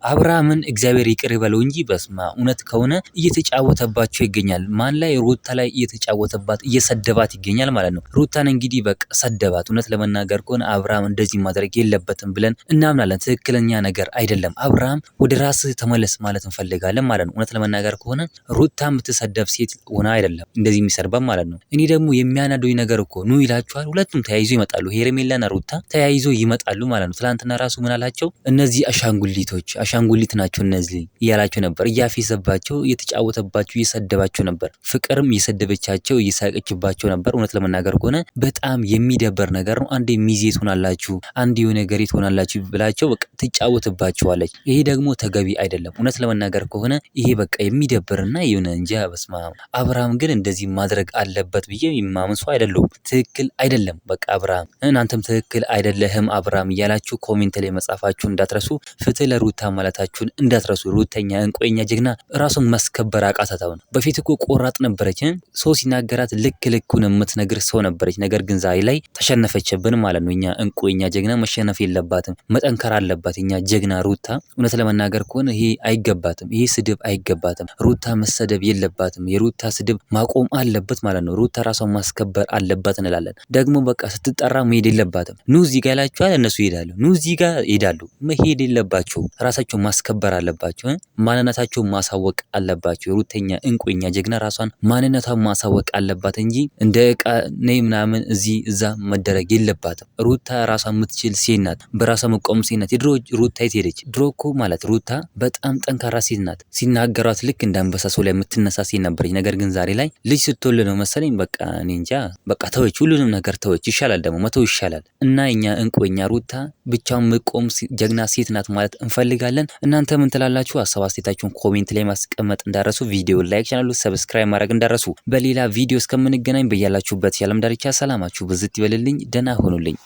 አብርሃምን እግዚአብሔር ይቅር ይበለው እንጂ በስማ እውነት ከሆነ እየተጫወተባቸው ይገኛል። ማን ላይ? ሩታ ላይ እየተጫወተባት እየሰደባት ይገኛል ማለት ነው። ሩታን እንግዲህ በቃ ሰደባት። እውነት ለመናገር ከሆነ አብርሃም እንደዚህ ማድረግ የለበትም ብለን እናምናለን። ትክክለኛ ነገር አይደለም። አብርሃም ወደ ራስህ ተመለስ ማለት እንፈልጋለን ማለት ነው። እውነት ለመናገር ከሆነ ሩታ የምትሰደብ ሴት ሆና አይደለም እንደዚህ የሚሰርባት ማለት ነው። እኔ ደግሞ የሚያናደኝ ነገር እኮ ኑ ይላችኋል፣ ሁለቱም ተያይዞ ይመጣሉ። ሄርሜላና ሩታ ተያይዞ ይመጣሉ ማለት ነው። ትላንትና ራሱ ምን አላቸው? እነዚህ አሻንጉሊቶች አሻንጉሊት ናቸው እነዚህ እያላቸው ነበር። እያፌዘባቸው፣ እየተጫወተባቸው፣ እየሰደባቸው ነበር። ፍቅርም እየሰደበቻቸው እየሳቀችባቸው ነበር። እውነት ለመናገር ከሆነ በጣም የሚደበር ነገር ነው። አንዴ ሚዜ ትሆናላችሁ፣ አንዴ የሆነ ነገር ትሆናላችሁ ብላቸው በቃ ትጫወትባቸዋለች። ይሄ ደግሞ ተገቢ አይደለም። እውነት ለመናገር ከሆነ ይሄ በቃ የሚደብርና የሆነ እንጃ በስማ አብርሃም ግን እንደዚህ ማድረግ አለበት ብዬ የማምን ሰው አይደለሁም። ትክክል አይደለም። በቃ አብርሃም እናንተም ትክክል አይደለህም አብርሃም እያላችሁ ኮሜንት ላይ መጻፋችሁ እንዳትረሱ። ፍትህ ለሩታ ማለታችሁን እንዳትረሱ። ሩተኛ እንቆኛ ጀግና ራሱን ማስከበር አቃታታው ነው። በፊት እኮ ቆራጥ ነበረች። ሰው ሲናገራት ልክ ልኩን የምትነግር ሰው ነበረች። ነገር ግን ዛሬ ላይ ተሸነፈችብን ማለት ነው። እኛ እንቆኛ ጀግና መሸነፍ የለባትም መጠንከር አለባት። እኛ ጀግና ሩታ እውነት ለመናገር ከሆነ ይሄ አይገባትም። ይሄ ስድብ አይገባትም። ሩታ መሰደብ የለባትም። የሩታ ስድብ ማቆም አለበት ማለት ነው። ሩታ ራሷን ማስከበር አለባት እንላለን። ደግሞ በቃ ስትጠራ መሄድ የለባትም። ኑ እዚህ ጋር ያላችኋል፣ እነሱ ይሄዳሉ። ኑ እዚህ ጋር ይሄዳሉ። መሄድ የለባቸው። ራሳቸው ማስከበር አለባቸው። ማንነታቸው ማሳወቅ አለባቸው። ሩተኛ እንቆኛ ጀግና ራሷን ማንነቷን ማሳወቅ አለባት እንጂ እንደ እቃ ነይ ምናምን እዚህ እዛ መደረግ የለባትም። ሩታ ራሷን የምትችል ሴት ናት። በራሷ መቆም ሴት ናት። የድሮ ሩታ የት ሄደች? ድሮ እኮ ማለት ሩታ በጣም ጠንካራ ሴት ናት። ሲናገሯት ልክ እንደ አንበሳ ሰው ላይ የምትነሳ ሴት ነበረች። ነገር ግን ዛሬ ላይ ልጅ ስትወልድ ነው መሰለኝ በቃ እኔ እንጃ በቃ ተወች። ሁሉንም ነገር ተወች። ይሻላል ደግሞ መተው ይሻላል። እና እኛ እንቆኛ ሩታ ብቻውን መቆም ጀግና ሴት ናት ማለት እንፈልጋለን። እናንተ ምን ትላላችሁ? ሀሳብ አስተያየታችሁን ኮሜንት ላይ ማስቀመጥ እንዳረሱ። ቪዲዮ ላይክ፣ ቻናሉ ሰብስክራይብ ማድረግ እንዳረሱ። በሌላ ቪዲዮ እስከምንገናኝ በያላችሁበት የዓለም ዳርቻ ሰላማችሁ ብዝት ይበልልኝ። ደህና ሆኑልኝ።